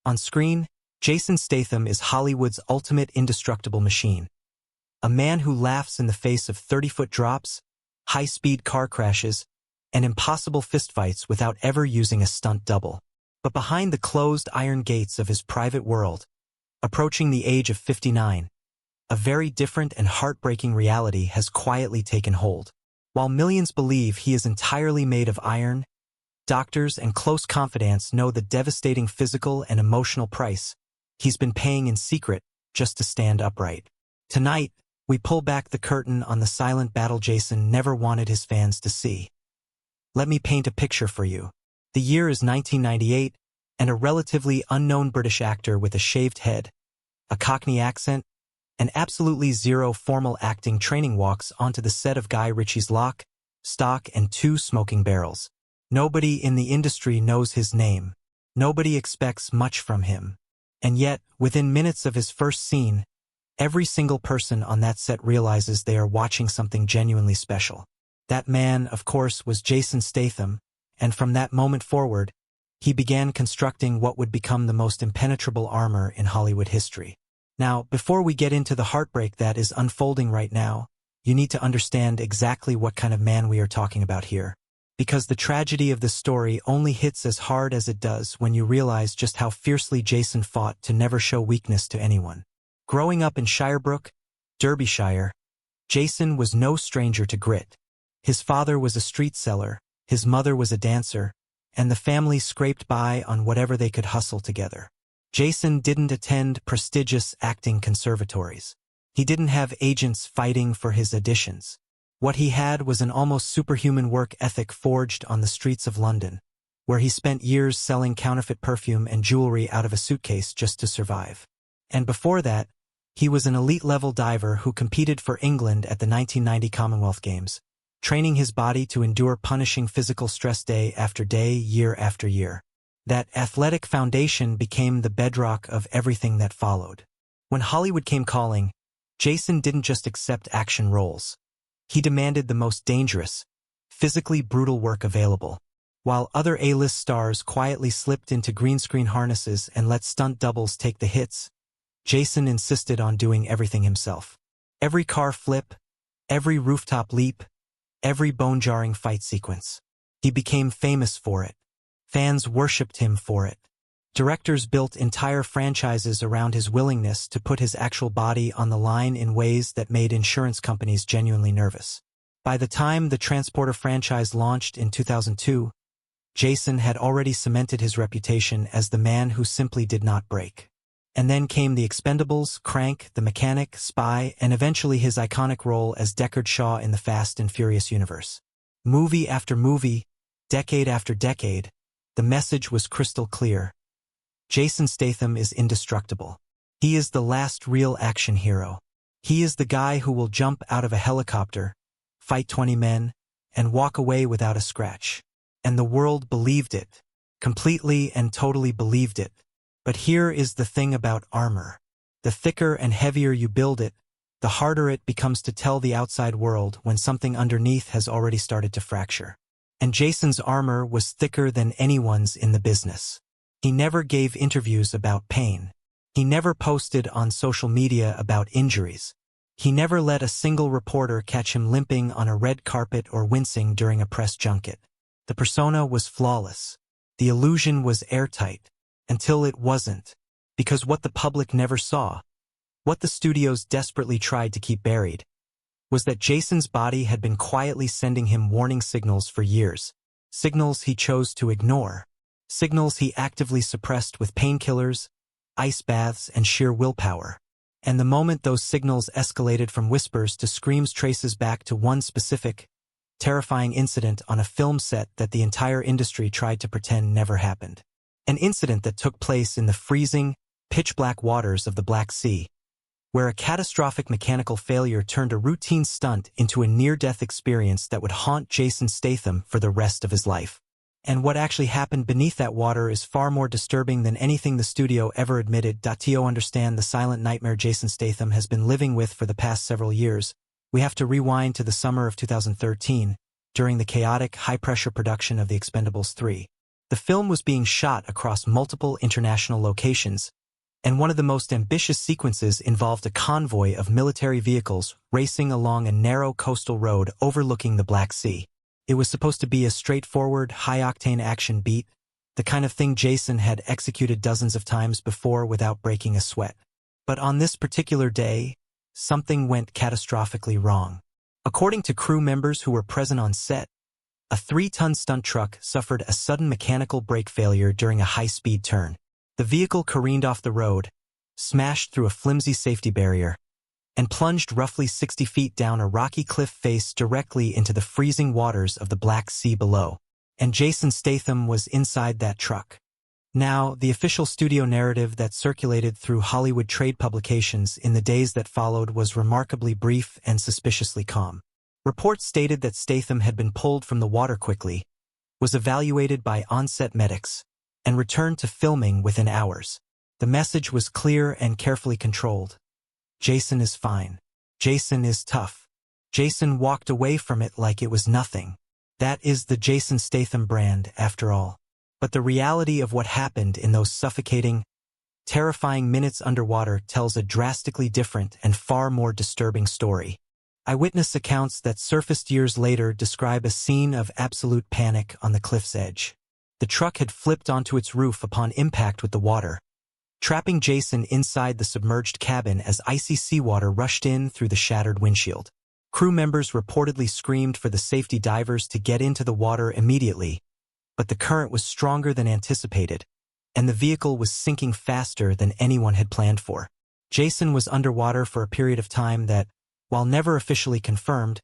On screen, Jason Statham is Hollywood's ultimate indestructible machine. A man who laughs in the face of 30-foot drops, high-speed car crashes, and impossible fistfights without ever using a stunt double. But behind the closed iron gates of his private world, approaching the age of 59, a very different and heartbreaking reality has quietly taken hold. While millions believe he is entirely made of iron, doctors and close confidants know the devastating physical and emotional price he's been paying in secret just to stand upright. Tonight, we pull back the curtain on the silent battle Jason never wanted his fans to see. Let me paint a picture for you. The year is 1998, and a relatively unknown British actor with a shaved head, a Cockney accent, and absolutely zero formal acting training walks onto the set of Guy Ritchie's Lock, Stock, and Two Smoking Barrels. Nobody in the industry knows his name. Nobody expects much from him. And yet, within minutes of his first scene, every single person on that set realizes they are watching something genuinely special. That man, of course, was Jason Statham, and from that moment forward, he began constructing what would become the most impenetrable armor in Hollywood history. Now, before we get into the heartbreak that is unfolding right now, you need to understand exactly what kind of man we are talking about here. Because the tragedy of this story only hits as hard as it does when you realize just how fiercely Jason fought to never show weakness to anyone. Growing up in Shirebrook, Derbyshire, Jason was no stranger to grit. His father was a street seller, his mother was a dancer, and the family scraped by on whatever they could hustle together. Jason didn't attend prestigious acting conservatories. He didn't have agents fighting for his auditions. What he had was an almost superhuman work ethic forged on the streets of London, where he spent years selling counterfeit perfume and jewelry out of a suitcase just to survive. And before that, he was an elite-level diver who competed for England at the 1990 Commonwealth Games, training his body to endure punishing physical stress day after day, year after year. That athletic foundation became the bedrock of everything that followed. When Hollywood came calling, Jason didn't just accept action roles. He demanded the most dangerous, physically brutal work available. While other A-list stars quietly slipped into green screen harnesses and let stunt doubles take the hits, Jason insisted on doing everything himself. Every car flip, every rooftop leap, every bone-jarring fight sequence. He became famous for it. Fans worshipped him for it. Directors built entire franchises around his willingness to put his actual body on the line in ways that made insurance companies genuinely nervous. By the time the Transporter franchise launched in 2002, Jason had already cemented his reputation as the man who simply did not break. And then came the Expendables, Crank, The Mechanic, Spy, and eventually his iconic role as Deckard Shaw in the Fast and Furious universe. Movie after movie, decade after decade, the message was crystal clear. Jason Statham is indestructible. He is the last real action hero. He is the guy who will jump out of a helicopter, fight 20 men, and walk away without a scratch. And the world believed it. Completely and totally believed it. But here is the thing about armor. The thicker and heavier you build it, the harder it becomes to tell the outside world when something underneath has already started to fracture. And Jason's armor was thicker than anyone's in the business. He never gave interviews about pain. He never posted on social media about injuries. He never let a single reporter catch him limping on a red carpet or wincing during a press junket. The persona was flawless. The illusion was airtight. Until it wasn't. Because what the public never saw, what the studios desperately tried to keep buried, was that Jason's body had been quietly sending him warning signals for years. Signals he chose to ignore. Signals he actively suppressed with painkillers, ice baths, and sheer willpower. And the moment those signals escalated from whispers to screams traces back to one specific, terrifying incident on a film set that the entire industry tried to pretend never happened. An incident that took place in the freezing, pitch-black waters of the Black Sea, where a catastrophic mechanical failure turned a routine stunt into a near-death experience that would haunt Jason Statham for the rest of his life. And what actually happened beneath that water is far more disturbing than anything the studio ever admitted. To understand the silent nightmare Jason Statham has been living with for the past several years, we have to rewind to the summer of 2013, during the chaotic, high-pressure production of The Expendables 3. The film was being shot across multiple international locations, and one of the most ambitious sequences involved a convoy of military vehicles racing along a narrow coastal road overlooking the Black Sea. It was supposed to be a straightforward, high-octane action beat, the kind of thing Jason had executed dozens of times before without breaking a sweat. But on this particular day, something went catastrophically wrong. According to crew members who were present on set, a 3-ton stunt truck suffered a sudden mechanical brake failure during a high-speed turn. The vehicle careened off the road, smashed through a flimsy safety barrier, and plunged roughly 60 feet down a rocky cliff face directly into the freezing waters of the Black Sea below. And Jason Statham was inside that truck. Now, the official studio narrative that circulated through Hollywood trade publications in the days that followed was remarkably brief and suspiciously calm. Reports stated that Statham had been pulled from the water quickly, was evaluated by on-set medics, and returned to filming within hours. The message was clear and carefully controlled. Jason is fine. Jason is tough. Jason walked away from it like it was nothing. That is the Jason Statham brand, after all. But the reality of what happened in those suffocating, terrifying minutes underwater tells a drastically different and far more disturbing story. Eyewitness accounts that surfaced years later describe a scene of absolute panic on the cliff's edge. The truck had flipped onto its roof upon impact with the water, trapping Jason inside the submerged cabin as icy seawater rushed in through the shattered windshield. Crew members reportedly screamed for the safety divers to get into the water immediately, but the current was stronger than anticipated, and the vehicle was sinking faster than anyone had planned for. Jason was underwater for a period of time that, while never officially confirmed,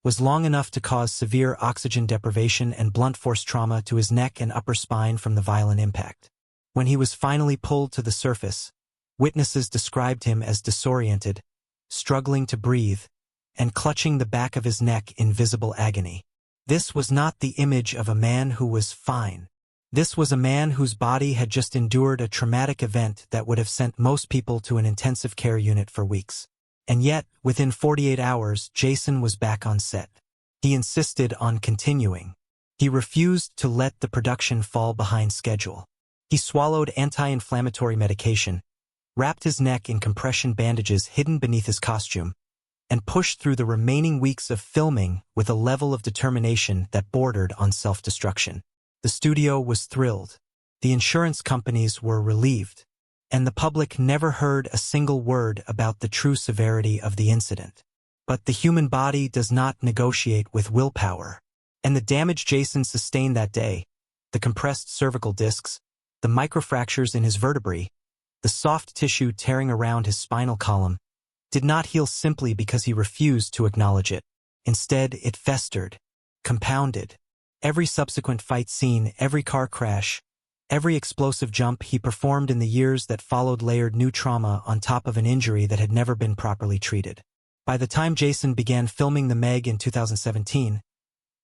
was long enough to cause severe oxygen deprivation and blunt force trauma to his neck and upper spine from the violent impact. When he was finally pulled to the surface, witnesses described him as disoriented, struggling to breathe, and clutching the back of his neck in visible agony. This was not the image of a man who was fine. This was a man whose body had just endured a traumatic event that would have sent most people to an intensive care unit for weeks. And yet, within 48 hours, Jason was back on set. He insisted on continuing. He refused to let the production fall behind schedule. He swallowed anti-inflammatory medication, wrapped his neck in compression bandages hidden beneath his costume, and pushed through the remaining weeks of filming with a level of determination that bordered on self-destruction. The studio was thrilled. The insurance companies were relieved. And the public never heard a single word about the true severity of the incident. But the human body does not negotiate with willpower. And the damage Jason sustained that day, the compressed cervical discs, the microfractures in his vertebrae, the soft tissue tearing around his spinal column, did not heal simply because he refused to acknowledge it. Instead, it festered, compounded. Every subsequent fight scene, every car crash, every explosive jump he performed in the years that followed layered new trauma on top of an injury that had never been properly treated. By the time Jason began filming The Meg in 2017,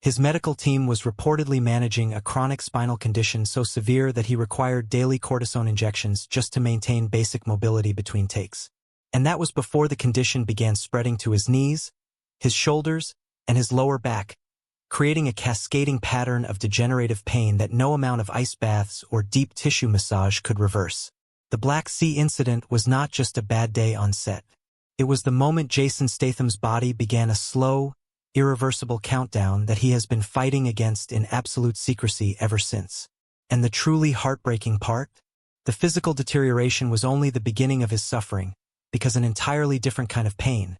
his medical team was reportedly managing a chronic spinal condition so severe that he required daily cortisone injections just to maintain basic mobility between takes. And that was before the condition began spreading to his knees, his shoulders, and his lower back, creating a cascading pattern of degenerative pain that no amount of ice baths or deep tissue massage could reverse. The Black Sea incident was not just a bad day on set. It was the moment Jason Statham's body began a slow, irreversible countdown that he has been fighting against in absolute secrecy ever since. And the truly heartbreaking part? The physical deterioration was only the beginning of his suffering, because an entirely different kind of pain,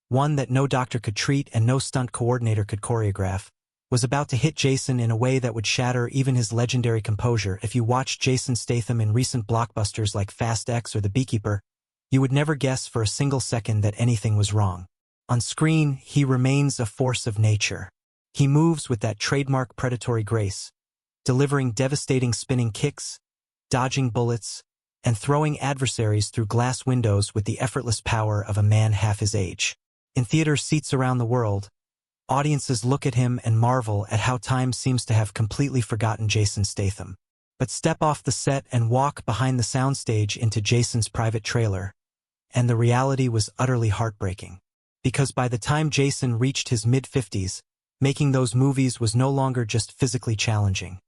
one that no doctor could treat and no stunt coordinator could choreograph, was about to hit Jason in a way that would shatter even his legendary composure. If you watched Jason Statham in recent blockbusters like Fast X or The Beekeeper, you would never guess for a single second that anything was wrong. On screen, he remains a force of nature. He moves with that trademark predatory grace, delivering devastating spinning kicks, dodging bullets, and throwing adversaries through glass windows with the effortless power of a man half his age. In theater seats around the world, audiences look at him and marvel at how time seems to have completely forgotten Jason Statham. But step off the set and walk behind the soundstage into Jason's private trailer, and the reality was utterly heartbreaking. Because by the time Jason reached his mid-50s, making those movies was no longer just physically challenging.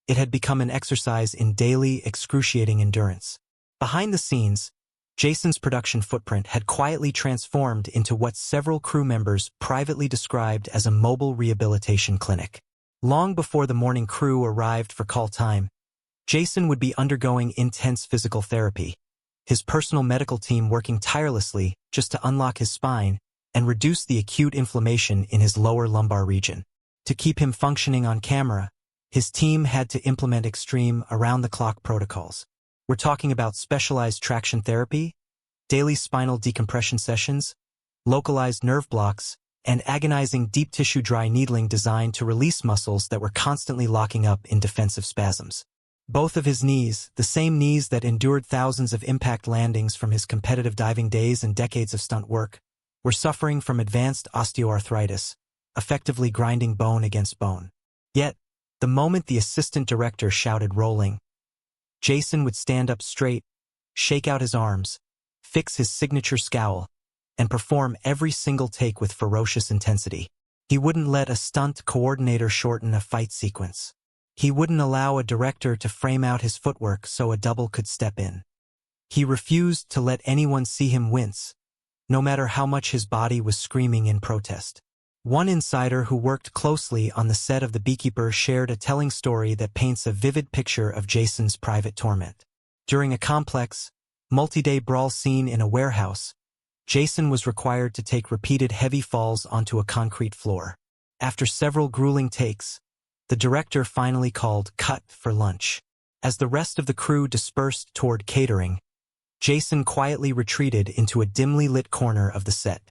It had become an exercise in daily, excruciating endurance. Behind the scenes, Jason's production footprint had quietly transformed into what several crew members privately described as a mobile rehabilitation clinic. Long before the morning crew arrived for call time, Jason would be undergoing intense physical therapy, his personal medical team working tirelessly just to unlock his spine and reduce the acute inflammation in his lower lumbar region. To keep him functioning on camera, his team had to implement extreme, around-the-clock protocols. We're talking about specialized traction therapy, daily spinal decompression sessions, localized nerve blocks, and agonizing deep-tissue dry needling designed to release muscles that were constantly locking up in defensive spasms. Both of his knees, the same knees that endured thousands of impact landings from his competitive diving days and decades of stunt work, were suffering from advanced osteoarthritis, effectively grinding bone against bone. Yet, the moment the assistant director shouted rolling, Jason would stand up straight, shake out his arms, fix his signature scowl, and perform every single take with ferocious intensity. He wouldn't let a stunt coordinator shorten a fight sequence. He wouldn't allow a director to frame out his footwork so a double could step in. He refused to let anyone see him wince, no matter how much his body was screaming in protest. One insider who worked closely on the set of The Beekeeper shared a telling story that paints a vivid picture of Jason's private torment. During a complex, multi-day brawl scene in a warehouse, Jason was required to take repeated heavy falls onto a concrete floor. After several grueling takes, the director finally called cut for lunch. As the rest of the crew dispersed toward catering, Jason quietly retreated into a dimly lit corner of the set.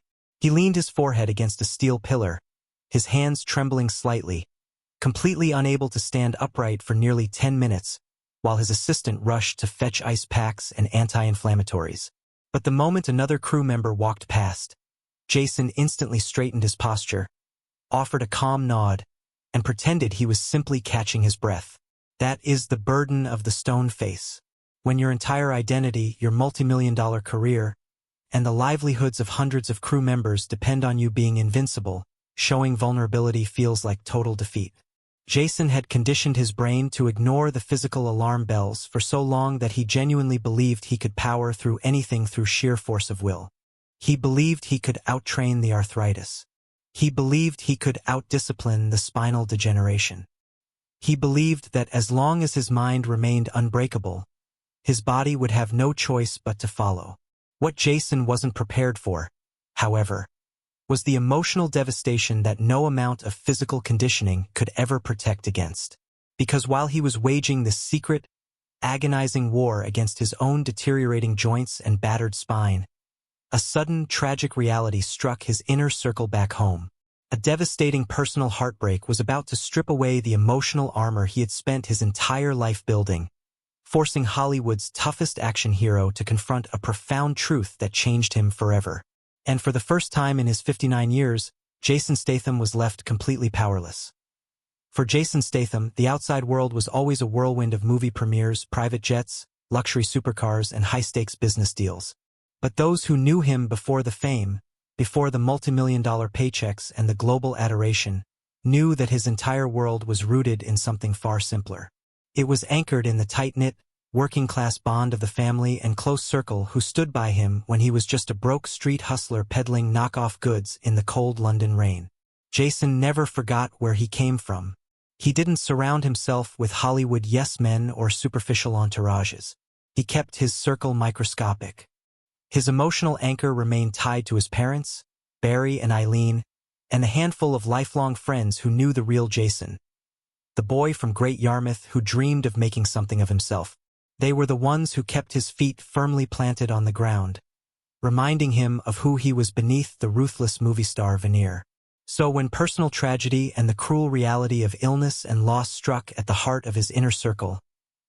He leaned his forehead against a steel pillar, his hands trembling slightly, completely unable to stand upright for nearly 10 minutes, while his assistant rushed to fetch ice packs and anti-inflammatories. But the moment another crew member walked past, Jason instantly straightened his posture, offered a calm nod, and pretended he was simply catching his breath. That is the burden of the stone face. When your entire identity, your multi-million-dollar career, and the livelihoods of hundreds of crew members depend on you being invincible, showing vulnerability feels like total defeat. Jason had conditioned his brain to ignore the physical alarm bells for so long that he genuinely believed he could power through anything through sheer force of will. He believed he could outtrain the arthritis. He believed he could outdiscipline the spinal degeneration. He believed that as long as his mind remained unbreakable, his body would have no choice but to follow. What Jason wasn't prepared for, however, was the emotional devastation that no amount of physical conditioning could ever protect against. Because while he was waging this secret, agonizing war against his own deteriorating joints and battered spine, a sudden, tragic reality struck his inner circle back home. A devastating personal heartbreak was about to strip away the emotional armor he had spent his entire life building, forcing Hollywood's toughest action hero to confront a profound truth that changed him forever. And for the first time in his 59 years, Jason Statham was left completely powerless. For Jason Statham, the outside world was always a whirlwind of movie premieres, private jets, luxury supercars, and high-stakes business deals. But those who knew him before the fame, before the multi-million-dollar paychecks and the global adoration, knew that his entire world was rooted in something far simpler. It was anchored in the tight-knit, working-class bond of the family and close circle who stood by him when he was just a broke street hustler peddling knockoff goods in the cold London rain. Jason never forgot where he came from. He didn't surround himself with Hollywood yes-men or superficial entourages. He kept his circle microscopic. His emotional anchor remained tied to his parents, Barry and Eileen, and a handful of lifelong friends who knew the real Jason. The boy from Great Yarmouth who dreamed of making something of himself. They were the ones who kept his feet firmly planted on the ground, reminding him of who he was beneath the ruthless movie star veneer. So when personal tragedy and the cruel reality of illness and loss struck at the heart of his inner circle,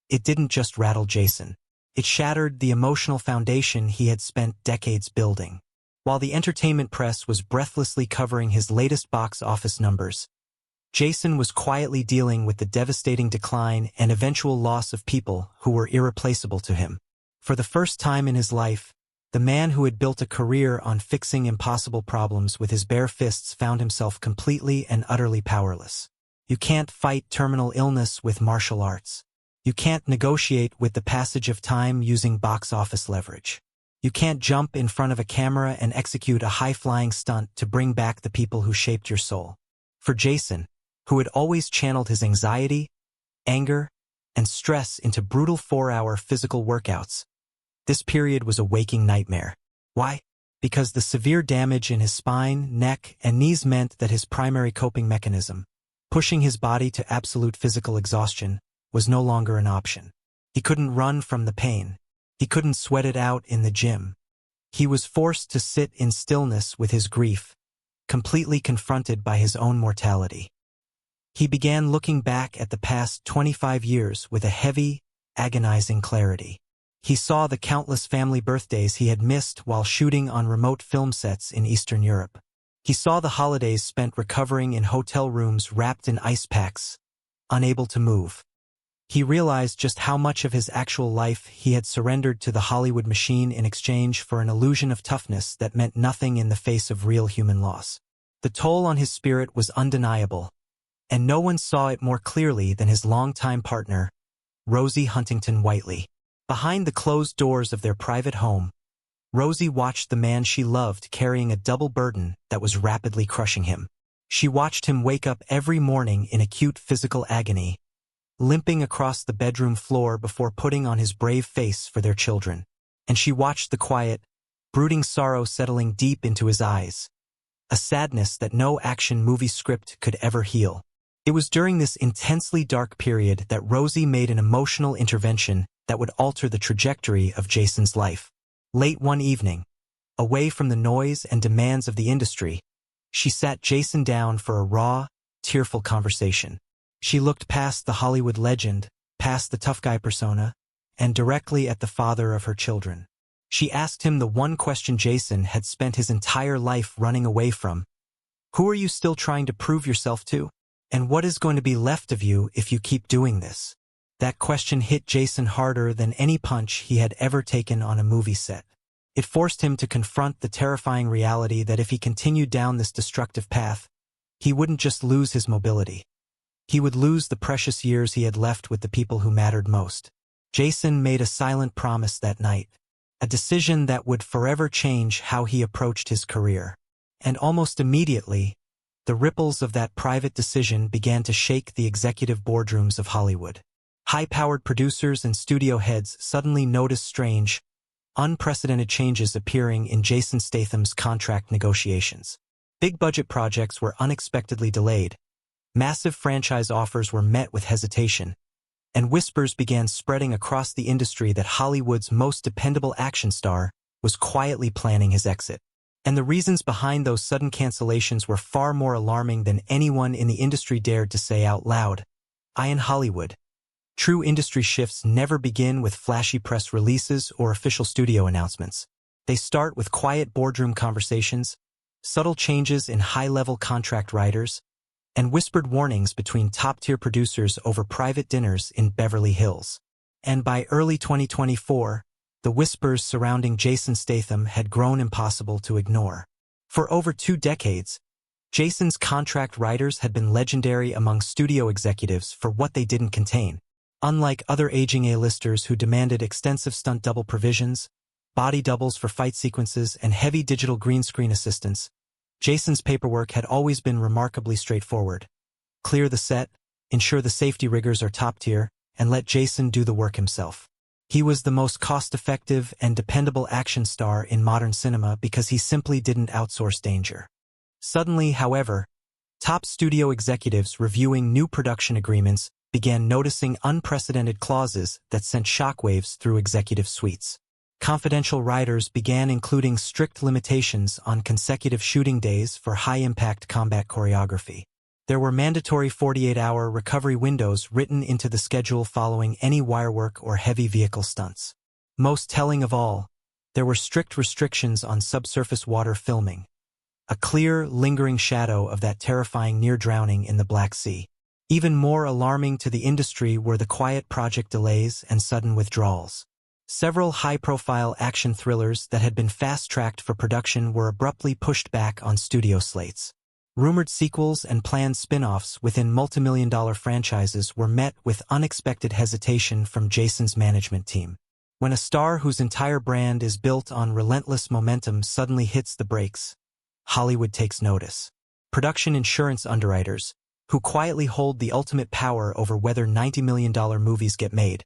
it didn't just rattle Jason. It shattered the emotional foundation he had spent decades building. While the entertainment press was breathlessly covering his latest box office numbers, Jason was quietly dealing with the devastating decline and eventual loss of people who were irreplaceable to him. For the first time in his life, the man who had built a career on fixing impossible problems with his bare fists found himself completely and utterly powerless. You can't fight terminal illness with martial arts. You can't negotiate with the passage of time using box office leverage. You can't jump in front of a camera and execute a high-flying stunt to bring back the people who shaped your soul. For Jason, who had always channeled his anxiety, anger, and stress into brutal 4-hour physical workouts, this period was a waking nightmare. Why? Because the severe damage in his spine, neck, and knees meant that his primary coping mechanism, pushing his body to absolute physical exhaustion, was no longer an option. He couldn't run from the pain. He couldn't sweat it out in the gym. He was forced to sit in stillness with his grief, completely confronted by his own mortality. He began looking back at the past 25 years with a heavy, agonizing clarity. He saw the countless family birthdays he had missed while shooting on remote film sets in Eastern Europe. He saw the holidays spent recovering in hotel rooms wrapped in ice packs, unable to move. He realized just how much of his actual life he had surrendered to the Hollywood machine in exchange for an illusion of toughness that meant nothing in the face of real human loss. The toll on his spirit was undeniable, and no one saw it more clearly than his longtime partner, Rosie Huntington-Whiteley. Behind the closed doors of their private home, Rosie watched the man she loved carrying a double burden that was rapidly crushing him. She watched him wake up every morning in acute physical agony, limping across the bedroom floor before putting on his brave face for their children. And she watched the quiet, brooding sorrow settling deep into his eyes, a sadness that no action movie script could ever heal. It was during this intensely dark period that Rosie made an emotional intervention that would alter the trajectory of Jason's life. Late one evening, away from the noise and demands of the industry, she sat Jason down for a raw, tearful conversation. She looked past the Hollywood legend, past the tough guy persona, and directly at the father of her children. She asked him the one question Jason had spent his entire life running away from. Who are you still trying to prove yourself to? And what is going to be left of you if you keep doing this? That question hit Jason harder than any punch he had ever taken on a movie set. It forced him to confront the terrifying reality that if he continued down this destructive path, he wouldn't just lose his mobility. He would lose the precious years he had left with the people who mattered most. Jason made a silent promise that night, a decision that would forever change how he approached his career. And almost immediately, the ripples of that private decision began to shake the executive boardrooms of Hollywood. High-powered producers and studio heads suddenly noticed strange, unprecedented changes appearing in Jason Statham's contract negotiations. Big-budget projects were unexpectedly delayed, massive franchise offers were met with hesitation, and whispers began spreading across the industry that Hollywood's most dependable action star was quietly planning his exit. And the reasons behind those sudden cancellations were far more alarming than anyone in the industry dared to say out loud. In Hollywood, true industry shifts never begin with flashy press releases or official studio announcements. They start with quiet boardroom conversations, subtle changes in high-level contract writers, and whispered warnings between top-tier producers over private dinners in Beverly Hills. And by early 2024, the whispers surrounding Jason Statham had grown impossible to ignore. For over 2 decades, Jason's contract writers had been legendary among studio executives for what they didn't contain. Unlike other aging A-listers who demanded extensive stunt double provisions, body doubles for fight sequences, and heavy digital green screen assistance, Jason's paperwork had always been remarkably straightforward. Clear the set, ensure the safety riggers are top tier, and let Jason do the work himself. He was the most cost-effective and dependable action star in modern cinema because he simply didn't outsource danger. Suddenly, however, top studio executives reviewing new production agreements began noticing unprecedented clauses that sent shockwaves through executive suites. Confidential writers began including strict limitations on consecutive shooting days for high-impact combat choreography. There were mandatory 48-hour recovery windows written into the schedule following any wirework or heavy vehicle stunts. Most telling of all, there were strict restrictions on subsurface water filming, a clear, lingering shadow of that terrifying near-drowning in the Black Sea. Even more alarming to the industry were the quiet project delays and sudden withdrawals. Several high-profile action thrillers that had been fast-tracked for production were abruptly pushed back on studio slates. Rumored sequels and planned spin-offs within multimillion-dollar franchises were met with unexpected hesitation from Jason's management team. When a star whose entire brand is built on relentless momentum suddenly hits the brakes, Hollywood takes notice. Production insurance underwriters, who quietly hold the ultimate power over whether $90 million movies get made,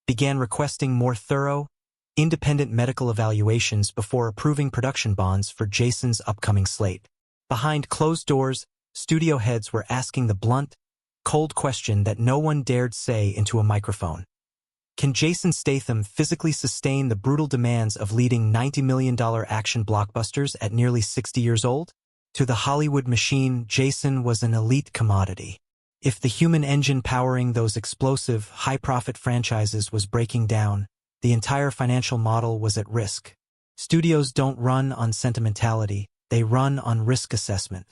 began requesting more thorough, independent medical evaluations before approving production bonds for Jason's upcoming slate. Behind closed doors, studio heads were asking the blunt, cold question that no one dared say into a microphone. Can Jason Statham physically sustain the brutal demands of leading $90 million action blockbusters at nearly 60 years old? To the Hollywood machine, Jason was an elite commodity. If the human engine powering those explosive, high-profit franchises was breaking down, the entire financial model was at risk. Studios don't run on sentimentality, they run on risk assessment.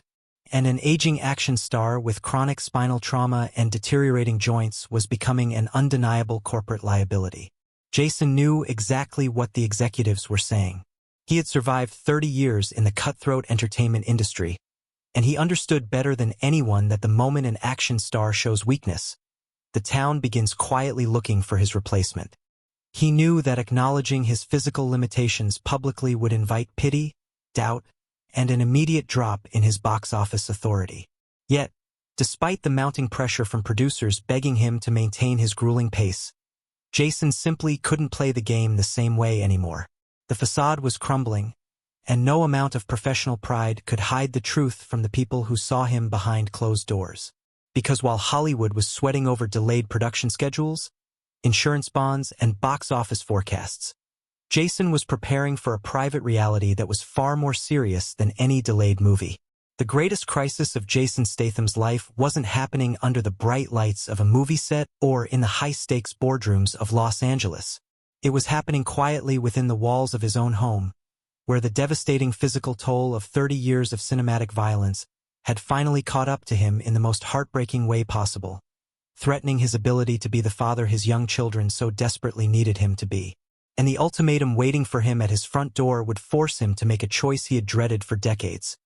And an aging action star with chronic spinal trauma and deteriorating joints was becoming an undeniable corporate liability. Jason knew exactly what the executives were saying. He had survived 30 years in the cutthroat entertainment industry, and he understood better than anyone that the moment an action star shows weakness, the town begins quietly looking for his replacement. He knew that acknowledging his physical limitations publicly would invite pity, doubt, and an immediate drop in his box office authority. Yet, despite the mounting pressure from producers begging him to maintain his grueling pace, Jason simply couldn't play the game the same way anymore. The facade was crumbling, and no amount of professional pride could hide the truth from the people who saw him behind closed doors. Because while Hollywood was sweating over delayed production schedules, insurance bonds, and box office forecasts, Jason was preparing for a private reality that was far more serious than any delayed movie. The greatest crisis of Jason Statham's life wasn't happening under the bright lights of a movie set or in the high-stakes boardrooms of Los Angeles. It was happening quietly within the walls of his own home, where the devastating physical toll of 30 years of cinematic violence had finally caught up to him in the most heartbreaking way possible, threatening his ability to be the father his young children so desperately needed him to be. And the ultimatum waiting for him at his front door would force him to make a choice he had dreaded for decades.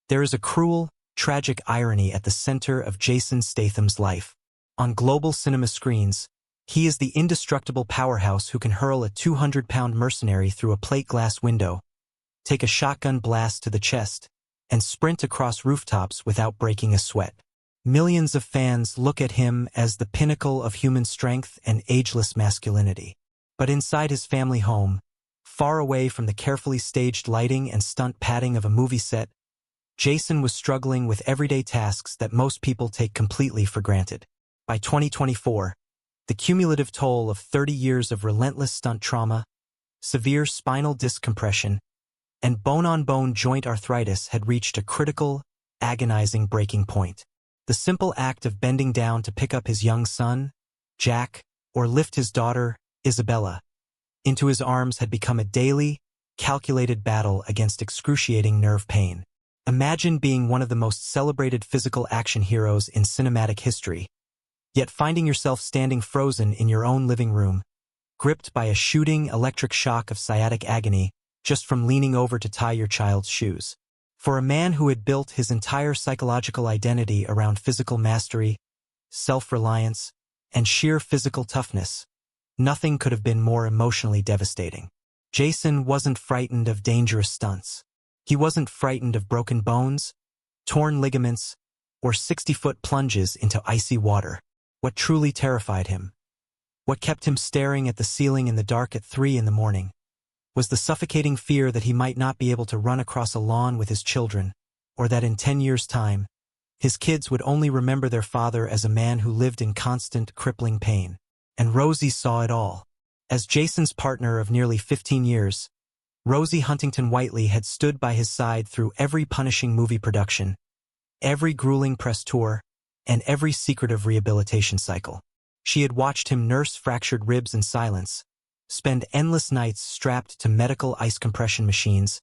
There is a cruel, tragic irony at the center of Jason Statham's life. On global cinema screens, he is the indestructible powerhouse who can hurl a 200-pound mercenary through a plate glass window, take a shotgun blast to the chest, and sprint across rooftops without breaking a sweat. Millions of fans look at him as the pinnacle of human strength and ageless masculinity. But inside his family home, far away from the carefully staged lighting and stunt padding of a movie set, Jason was struggling with everyday tasks that most people take completely for granted. By 2024, the cumulative toll of 30 years of relentless stunt trauma, severe spinal disc compression, and bone-on-bone joint arthritis had reached a critical, agonizing breaking point. The simple act of bending down to pick up his young son, Jack, or lift his daughter, Isabella, into his arms had become a daily, calculated battle against excruciating nerve pain. Imagine being one of the most celebrated physical action heroes in cinematic history, yet finding yourself standing frozen in your own living room, gripped by a shooting electric shock of sciatic agony just from leaning over to tie your child's shoes. For a man who had built his entire psychological identity around physical mastery, self-reliance, and sheer physical toughness, nothing could have been more emotionally devastating. Jason wasn't frightened of dangerous stunts. He wasn't frightened of broken bones, torn ligaments, or 60-foot plunges into icy water. What truly terrified him, what kept him staring at the ceiling in the dark at 3 a.m, was the suffocating fear that he might not be able to run across a lawn with his children, or that in 10 years' time, his kids would only remember their father as a man who lived in constant, crippling pain. And Rosie saw it all. As Jason's partner of nearly 15 years, Rosie Huntington-Whiteley had stood by his side through every punishing movie production, every grueling press tour, and every secretive rehabilitation cycle. She had watched him nurse fractured ribs in silence, spend endless nights strapped to medical ice compression machines,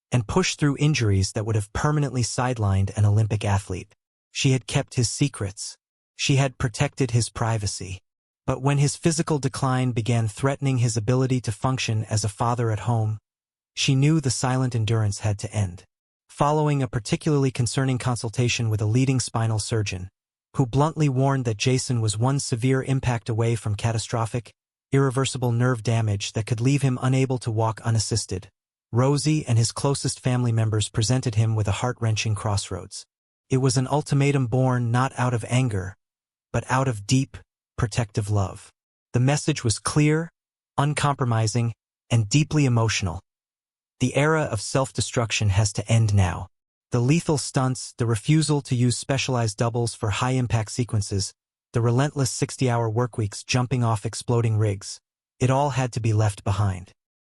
and push through injuries that would have permanently sidelined an Olympic athlete. She had kept his secrets. She had protected his privacy. But when his physical decline began threatening his ability to function as a father at home, she knew the silent endurance had to end. following a particularly concerning consultation with a leading spinal surgeon, who bluntly warned that Jason was one severe impact away from catastrophic, irreversible nerve damage that could leave him unable to walk unassisted. Rosie and his closest family members presented him with a heart-wrenching crossroads. It was an ultimatum born not out of anger, but out of deep, protective love. The message was clear, uncompromising, and deeply emotional. The era of self-destruction has to end now. The lethal stunts, the refusal to use specialized doubles for high-impact sequences, the relentless 60-hour workweeks jumping off exploding rigs, it all had to be left behind.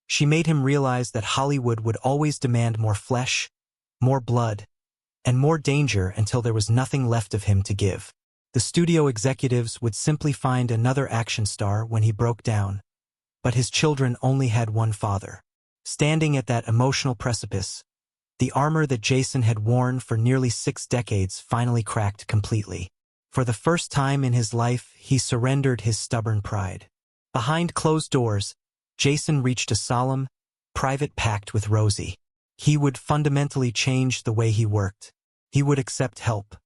She made him realize that Hollywood would always demand more flesh, more blood, and more danger until there was nothing left of him to give. The studio executives would simply find another action star when he broke down, but his children only had one father. Standing at that emotional precipice, the armor that Jason had worn for nearly 6 decades finally cracked completely. For the first time in his life, he surrendered his stubborn pride. Behind closed doors, Jason reached a solemn, private pact with Rosie. He would fundamentally change the way he worked. He would accept help.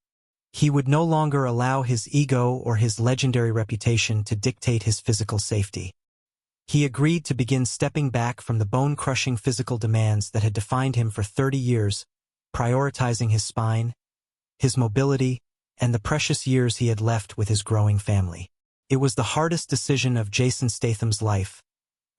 He would no longer allow his ego or his legendary reputation to dictate his physical safety. He agreed to begin stepping back from the bone-crushing physical demands that had defined him for 30 years, prioritizing his spine, his mobility, and the precious years he had left with his growing family. It was the hardest decision of Jason Statham's life,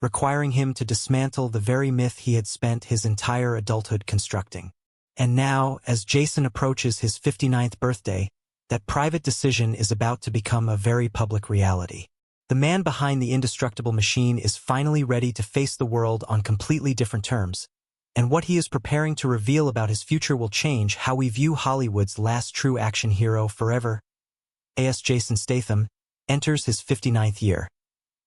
requiring him to dismantle the very myth he had spent his entire adulthood constructing. And now, as Jason approaches his 59th birthday, that private decision is about to become a very public reality. The man behind the indestructible machine is finally ready to face the world on completely different terms, and what he is preparing to reveal about his future will change how we view Hollywood's last true action hero forever. As Jason Statham enters his 59th year.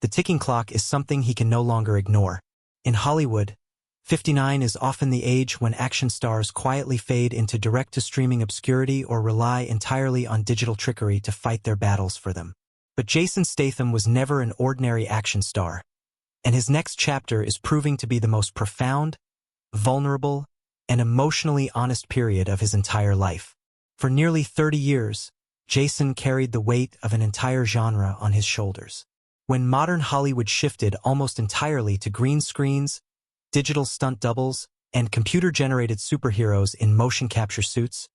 The ticking clock is something he can no longer ignore. In Hollywood, 59 is often the age when action stars quietly fade into direct-to-streaming obscurity or rely entirely on digital trickery to fight their battles for them. But Jason Statham was never an ordinary action star, and his next chapter is proving to be the most profound, vulnerable, and emotionally honest period of his entire life. For nearly 30 years, Jason carried the weight of an entire genre on his shoulders. When modern Hollywood shifted almost entirely to green screens, digital stunt doubles, and computer-generated superheroes in motion capture suits,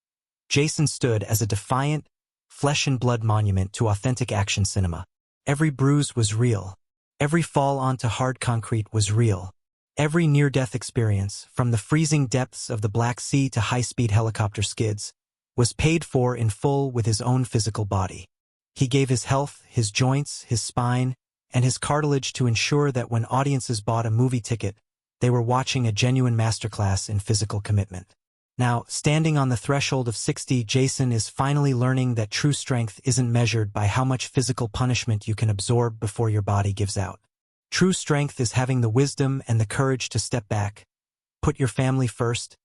Jason stood as a defiant, flesh-and-blood monument to authentic action cinema. Every bruise was real. Every fall onto hard concrete was real. Every near-death experience, from the freezing depths of the Black Sea to high-speed helicopter skids, was paid for in full with his own physical body. He gave his health, his joints, his spine, and his cartilage to ensure that when audiences bought a movie ticket, they were watching a genuine masterclass in physical commitment. Now, standing on the threshold of 60, Jason is finally learning that true strength isn't measured by how much physical punishment you can absorb before your body gives out. True strength is having the wisdom and the courage to step back, put your family first,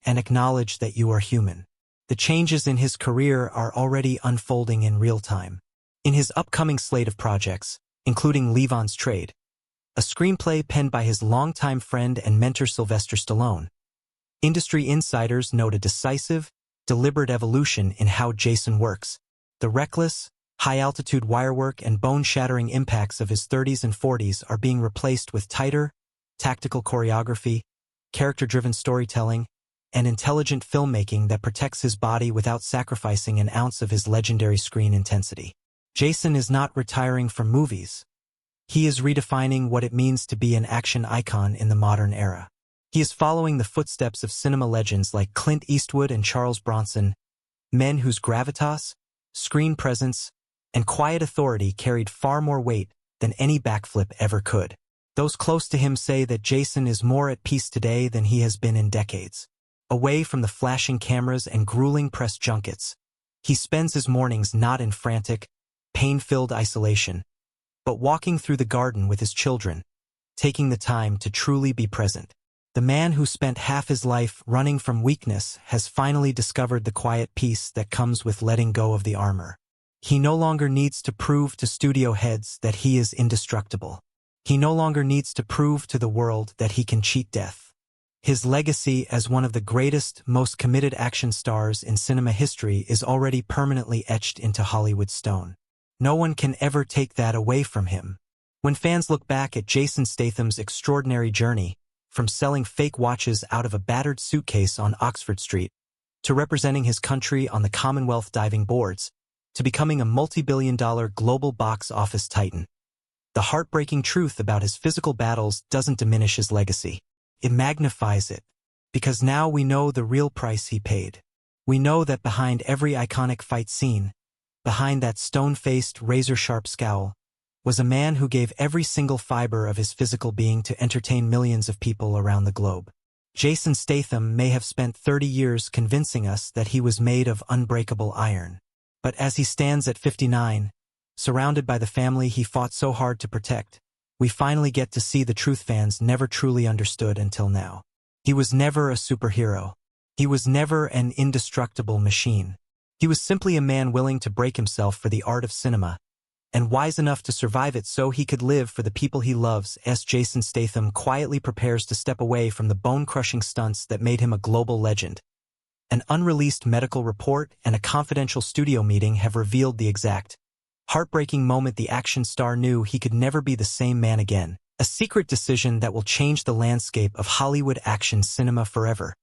and acknowledge that you are human. The changes in his career are already unfolding in real time. In his upcoming slate of projects, including Levon's Trade, a screenplay penned by his longtime friend and mentor Sylvester Stallone, industry insiders note a decisive, deliberate evolution in how Jason works. The reckless, high-altitude wirework and bone-shattering impacts of his 30s and 40s are being replaced with tighter, tactical choreography, character-driven storytelling, and intelligent filmmaking that protects his body without sacrificing an ounce of his legendary screen intensity. Jason is not retiring from movies. He is redefining what it means to be an action icon in the modern era. He is following the footsteps of cinema legends like Clint Eastwood and Charles Bronson, men whose gravitas, screen presence, and quiet authority carried far more weight than any backflip ever could. Those close to him say that Jason is more at peace today than he has been in decades. Away from the flashing cameras and grueling press junkets, he spends his mornings not in frantic, pain-filled isolation, but walking through the garden with his children, taking the time to truly be present. The man who spent half his life running from weakness has finally discovered the quiet peace that comes with letting go of the armor. He no longer needs to prove to studio heads that he is indestructible. He no longer needs to prove to the world that he can cheat death. His legacy as one of the greatest, most committed action stars in cinema history is already permanently etched into Hollywood stone. No one can ever take that away from him. When fans look back at Jason Statham's extraordinary journey, from selling fake watches out of a battered suitcase on Oxford Street, to representing his country on the Commonwealth diving boards, to becoming a multi-billion-dollar global box office titan, the heartbreaking truth about his physical battles doesn't diminish his legacy. It magnifies it, because now we know the real price he paid. We know that behind every iconic fight scene, behind that stone-faced, razor-sharp scowl, was a man who gave every single fiber of his physical being to entertain millions of people around the globe. Jason Statham may have spent 30 years convincing us that he was made of unbreakable iron. But as he stands at 59, surrounded by the family he fought so hard to protect, we finally get to see the truth fans never truly understood until now. He was never a superhero. He was never an indestructible machine. He was simply a man willing to break himself for the art of cinema, and wise enough to survive it so he could live for the people he loves. As Jason Statham quietly prepares to step away from the bone-crushing stunts that made him a global legend. An unreleased medical report and a confidential studio meeting have revealed the exact heartbreaking moment the action star knew he could never be the same man again. A secret decision that will change the landscape of Hollywood action cinema forever.